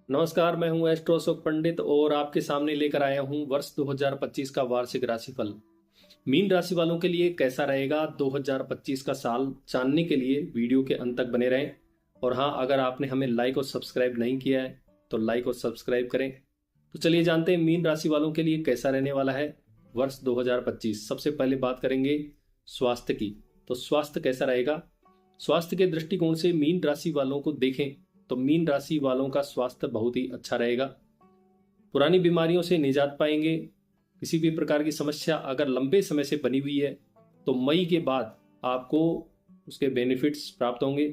नमस्कार, मैं हूं एस्ट्रो अशोक पंडित और आपके सामने लेकर आया हूं वर्ष 2025 का वार्षिक राशिफल। मीन राशि वालों के लिए कैसा रहेगा 2025 का साल जानने के लिए वीडियो के अंत तक बने रहें। और हाँ, अगर आपने हमें लाइक और सब्सक्राइब नहीं किया है तो लाइक और सब्सक्राइब करें। तो चलिए जानते हैं मीन राशि वालों के लिए कैसा रहने वाला है वर्ष 2025। सबसे पहले बात करेंगे स्वास्थ्य की। तो स्वास्थ्य कैसा रहेगा? स्वास्थ्य के दृष्टिकोण से मीन राशि वालों को देखें तो मीन राशि वालों का स्वास्थ्य बहुत ही अच्छा रहेगा। पुरानी बीमारियों से निजात पाएंगे। किसी भी प्रकार की समस्या अगर लंबे समय से बनी हुई है तो मई के बाद आपको उसके बेनिफिट्स प्राप्त होंगे,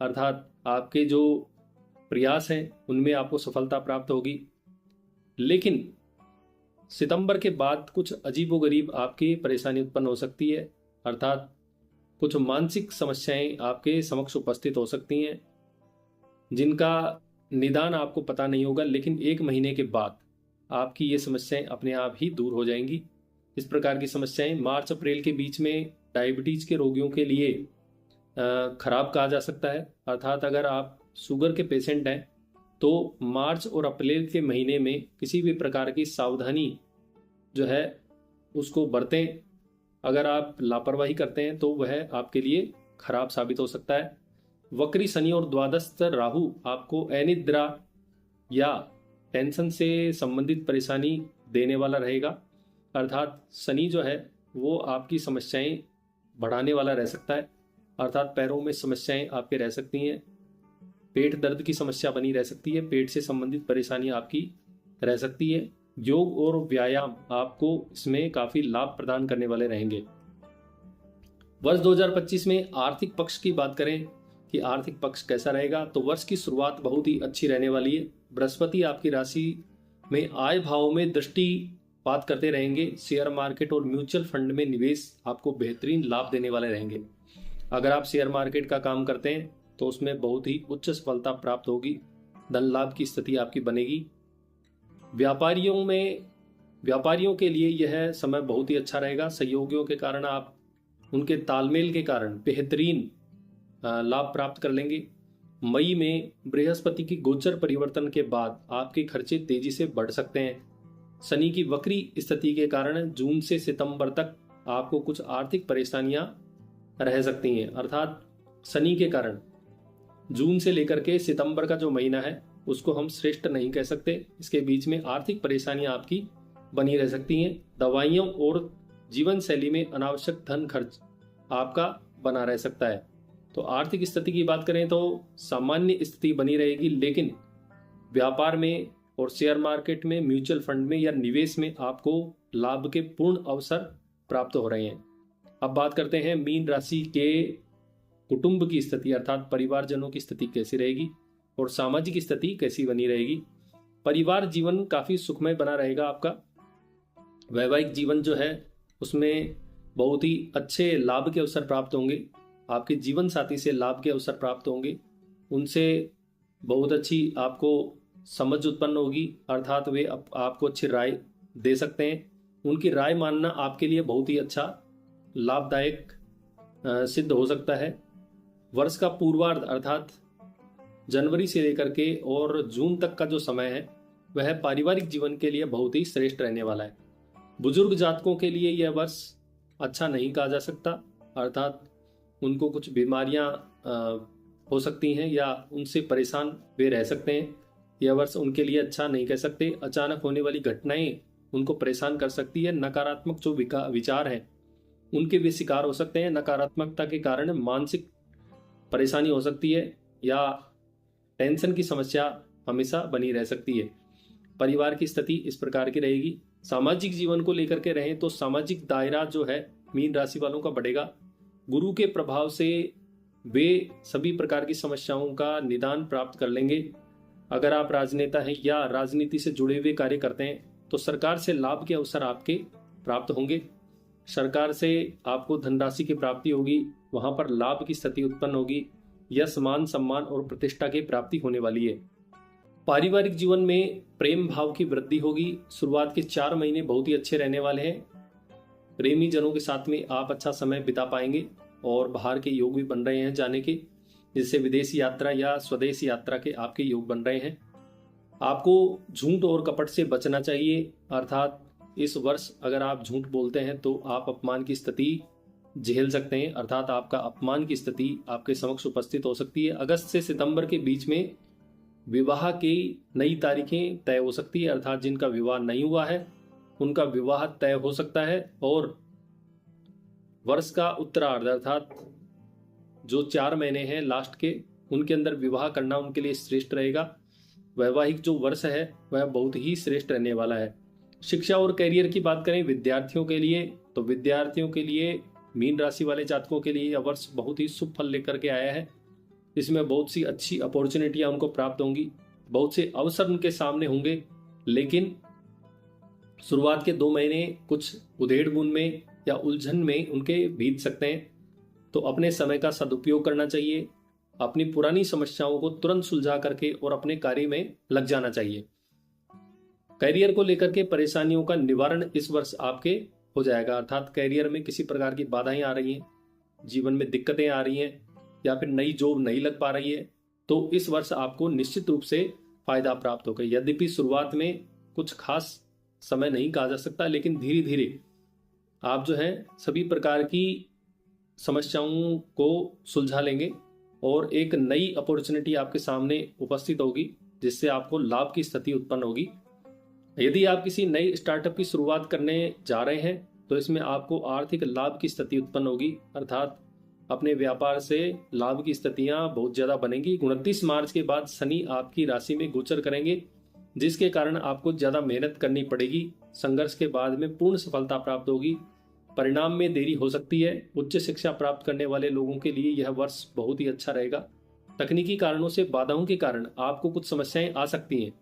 अर्थात आपके जो प्रयास हैं उनमें आपको सफलता प्राप्त होगी। लेकिन सितंबर के बाद कुछ अजीबोगरीब आपकी परेशानी उत्पन्न हो सकती है, अर्थात कुछ मानसिक समस्याएं आपके समक्ष उपस्थित हो सकती हैं जिनका निदान आपको पता नहीं होगा, लेकिन 1 महीने के बाद आपकी ये समस्याएं अपने आप ही दूर हो जाएंगी। इस प्रकार की समस्याएं मार्च अप्रैल के बीच में डायबिटीज के रोगियों के लिए खराब कहा जा सकता है, अर्थात अगर आप शुगर के पेशेंट हैं तो मार्च और अप्रैल के महीने में किसी भी प्रकार की सावधानी जो है उसको बरतें। अगर आप लापरवाही करते हैं तो वह आपके लिए खराब साबित हो सकता है। वक्री शनि और द्वादस्थ राहु आपको अनिद्रा या टेंशन से संबंधित परेशानी देने वाला रहेगा, अर्थात शनि जो है वो आपकी समस्याएं बढ़ाने वाला रह सकता है, अर्थात पैरों में समस्याएं आपके रह सकती हैं, पेट दर्द की समस्या बनी रह सकती है, पेट से संबंधित परेशानी आपकी रह सकती है। योग और व्यायाम आपको इसमें काफी लाभ प्रदान करने वाले रहेंगे। वर्ष 2025 में आर्थिक पक्ष की बात करें कि आर्थिक पक्ष कैसा रहेगा, तो वर्ष की शुरुआत बहुत ही अच्छी रहने वाली है। बृहस्पति आपकी राशि में आय भाव में दृष्टिपात करते रहेंगे। शेयर मार्केट और म्यूचुअल फंड में निवेश आपको बेहतरीन लाभ देने वाले रहेंगे। अगर आप शेयर मार्केट का काम करते हैं तो उसमें बहुत ही उच्च सफलता प्राप्त होगी, धन लाभ की स्थिति आपकी बनेगी। व्यापारियों के लिए यह समय बहुत ही अच्छा रहेगा। सहयोगियों के कारण आप उनके तालमेल के कारण बेहतरीन लाभ प्राप्त कर लेंगे। मई में बृहस्पति की गोचर परिवर्तन के बाद आपके खर्चे तेजी से बढ़ सकते हैं। शनि की वक्री स्थिति के कारण जून से सितंबर तक आपको कुछ आर्थिक परेशानियां रह सकती हैं, अर्थात शनि के कारण जून से लेकर के सितंबर का जो महीना है उसको हम श्रेष्ठ नहीं कह सकते। इसके बीच में आर्थिक परेशानियां आपकी बनी रह सकती हैं। दवाइयों और जीवन शैली में अनावश्यक धन खर्च आपका बना रह सकता है। तो आर्थिक स्थिति की बात करें तो सामान्य स्थिति बनी रहेगी, लेकिन व्यापार में और शेयर मार्केट में, म्यूचुअल फंड में या निवेश में आपको लाभ के पूर्ण अवसर प्राप्त हो रहे हैं। अब बात करते हैं मीन राशि के कुटुंब की स्थिति, अर्थात परिवारजनों की स्थिति कैसी रहेगी और सामाजिक स्थिति कैसी बनी रहेगी। परिवार जीवन काफी सुखमय बना रहेगा आपका। वैवाहिक जीवन जो है उसमें बहुत ही अच्छे लाभ के अवसर प्राप्त होंगे। आपके जीवन साथी से लाभ के अवसर प्राप्त होंगे, उनसे बहुत अच्छी आपको समझ उत्पन्न होगी, अर्थात वे आपको अच्छी राय दे सकते हैं। उनकी राय मानना आपके लिए बहुत ही अच्छा लाभदायक सिद्ध हो सकता है। वर्ष का पूर्वार्ध अर्थात जनवरी से लेकर के और जून तक का जो समय है वह पारिवारिक जीवन के लिए बहुत ही श्रेष्ठ रहने वाला है। बुजुर्ग जातकों के लिए यह वर्ष अच्छा नहीं कहा जा सकता, अर्थात उनको कुछ बीमारियां हो सकती हैं या उनसे परेशान वे रह सकते हैं। यह वर्ष उनके लिए अच्छा नहीं कह सकते। अचानक होने वाली घटनाएं उनको परेशान कर सकती है। नकारात्मक जो विचार हैं उनके वे शिकार हो सकते हैं। नकारात्मकता के कारण मानसिक परेशानी हो सकती है या टेंशन की समस्या हमेशा बनी रह सकती है। परिवार की स्थिति इस प्रकार की रहेगी। सामाजिक जीवन को लेकर के रहें तो सामाजिक दायरा जो है मीन राशि वालों का बढ़ेगा। गुरु के प्रभाव से वे सभी प्रकार की समस्याओं का निदान प्राप्त कर लेंगे। अगर आप राजनेता हैं या राजनीति से जुड़े हुए कार्य करते हैं तो सरकार से लाभ के अवसर आपके प्राप्त होंगे। सरकार से आपको धनराशि की प्राप्ति होगी, वहां पर लाभ की स्थिति उत्पन्न होगी। यश, मान, सम्मान और प्रतिष्ठा की प्राप्ति होने वाली है। पारिवारिक जीवन में प्रेम भाव की वृद्धि होगी। शुरुआत के 4 महीने बहुत ही अच्छे रहने वाले हैं। प्रेमी जनों के साथ में आप अच्छा समय बिता पाएंगे और बाहर के योग भी बन रहे हैं जाने के, जिससे विदेशी यात्रा या स्वदेश यात्रा के आपके योग बन रहे हैं। आपको झूठ और कपट से बचना चाहिए, अर्थात इस वर्ष अगर आप झूठ बोलते हैं तो आप अपमान की स्थिति झेल सकते हैं, अर्थात आपका अपमान की स्थिति आपके समक्ष उपस्थित हो सकती है। अगस्त से सितंबर के बीच में विवाह की नई तारीखें तय हो सकती है, अर्थात जिनका विवाह नहीं हुआ है उनका विवाह तय हो सकता है। और वर्ष का उत्तरार्ध अर्थात जो 4 महीने हैं लास्ट के, उनके अंदर विवाह करना उनके लिए श्रेष्ठ रहेगा। वैवाहिक जो वर्ष है वह बहुत ही श्रेष्ठ रहने वाला है। शिक्षा और करियर की बात करें विद्यार्थियों के लिए, तो विद्यार्थियों के लिए, मीन राशि वाले जातकों के लिए यह वर्ष बहुत ही शुभ फल लेकर के आया है। इसमें बहुत सी अच्छी अपॉर्चुनिटियां उनको प्राप्त होंगी, बहुत से अवसर उनके सामने होंगे, लेकिन शुरुआत के 2 महीने कुछ उधेड़-बुन में या उलझन में उनके बीत सकते हैं। तो अपने समय का सदुपयोग करना चाहिए, अपनी पुरानी समस्याओं को तुरंत सुलझा करके और अपने कार्य में लग जाना चाहिए। करियर को लेकर के परेशानियों का निवारण इस वर्ष आपके हो जाएगा, अर्थात करियर में किसी प्रकार की बाधाएं आ रही हैं, जीवन में दिक्कतें आ रही हैं या फिर नई जॉब नहीं लग पा रही है, तो इस वर्ष आपको निश्चित रूप से फायदा प्राप्त होगा। यद्यपि शुरुआत में कुछ खास समय नहीं कहा जा सकता, लेकिन धीरे धीरे आप जो है सभी प्रकार की समस्याओं को सुलझा लेंगे और एक नई अपॉर्चुनिटी आपके सामने उपस्थित होगी, जिससे आपको लाभ की स्थिति उत्पन्न होगी। यदि आप किसी नई स्टार्टअप की शुरुआत करने जा रहे हैं तो इसमें आपको आर्थिक लाभ की स्थिति उत्पन्न होगी, अर्थात अपने व्यापार से लाभ की स्थितियां बहुत ज्यादा बनेंगी। 29 मार्च के बाद शनि आपकी राशि में गोचर करेंगे, जिसके कारण आपको ज्यादा मेहनत करनी पड़ेगी। संघर्ष के बाद में पूर्ण सफलता प्राप्त होगी, परिणाम में देरी हो सकती है। उच्च शिक्षा प्राप्त करने वाले लोगों के लिए यह वर्ष बहुत ही अच्छा रहेगा। तकनीकी कारणों से बाधाओं के कारण आपको कुछ समस्याएं आ सकती हैं,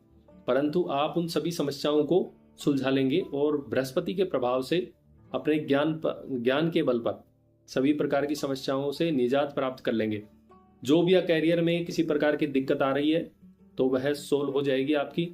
परंतु आप उन सभी समस्याओं को सुलझा लेंगे और बृहस्पति के प्रभाव से अपने ज्ञान के बल पर सभी प्रकार की समस्याओं से निजात प्राप्त कर लेंगे। जॉब या कैरियर में किसी प्रकार की दिक्कत आ रही है तो वह सोल्व हो जाएगी आपकी,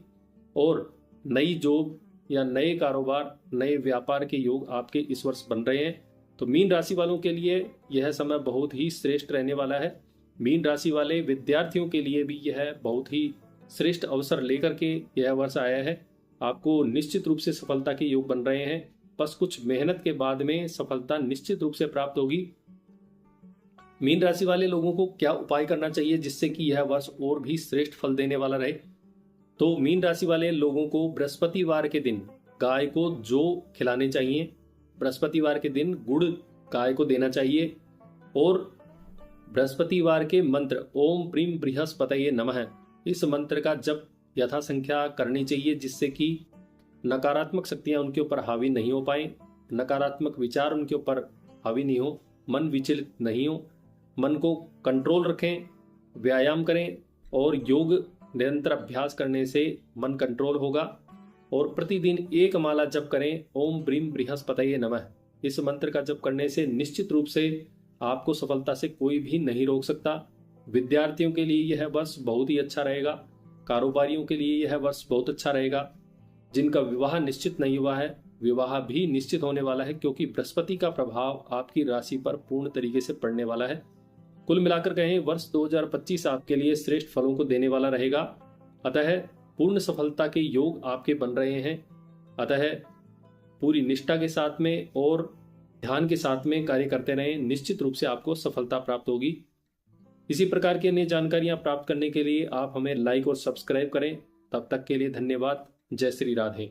और नई जॉब या नए कारोबार, नए व्यापार के योग आपके इस वर्ष बन रहे हैं। तो मीन राशि वालों के लिए यह समय बहुत ही श्रेष्ठ रहने वाला है। मीन राशि वाले विद्यार्थियों के लिए भी यह बहुत ही श्रेष्ठ अवसर लेकर के यह वर्ष आया है। आपको निश्चित रूप से सफलता के योग बन रहे हैं, बस कुछ मेहनत के बाद में सफलता निश्चित रूप से प्राप्त होगी। मीन राशि वाले लोगों को क्या उपाय करना चाहिए जिससे कि यह वर्ष और भी श्रेष्ठ फल देने वाला रहे? तो मीन राशि वाले लोगों को बृहस्पतिवार के दिन गाय को जौ खिलाने चाहिए, बृहस्पतिवार के दिन गुड़ गाय को देना चाहिए, और बृहस्पतिवार के मंत्र ओम प्रीम बृहस्पतये नमः इस मंत्र का जप यथा संख्या करनी चाहिए, जिससे कि नकारात्मक शक्तियां उनके ऊपर हावी नहीं हो पाए, नकारात्मक विचार उनके ऊपर हावी नहीं हो, मन विचलित नहीं हो। मन को कंट्रोल रखें, व्यायाम करें और योग निरंतर अभ्यास करने से मन कंट्रोल होगा। और प्रतिदिन 1 माला जप करें ओम ब्रीम बृहस्पतये नमः। इस मंत्र का जप करने से निश्चित रूप से आपको सफलता से कोई भी नहीं रोक सकता। विद्यार्थियों के लिए यह वर्ष बहुत ही अच्छा रहेगा, कारोबारियों के लिए यह वर्ष बहुत अच्छा रहेगा। जिनका विवाह निश्चित नहीं हुआ है, विवाह भी निश्चित होने वाला है, क्योंकि बृहस्पति का प्रभाव आपकी राशि पर पूर्ण तरीके से पड़ने वाला है। कुल मिलाकर कहें वर्ष 2025 आपके लिए श्रेष्ठ फलों को देने वाला रहेगा। अतः पूर्ण सफलता के योग आपके बन रहे हैं। अतः पूरी निष्ठा के साथ में और ध्यान के साथ में कार्य करते रहें, निश्चित रूप से आपको सफलता प्राप्त होगी। इसी प्रकार की अन्य जानकारियां प्राप्त करने के लिए आप हमें लाइक और सब्सक्राइब करें। तब तक के लिए धन्यवाद। जय श्री राधे।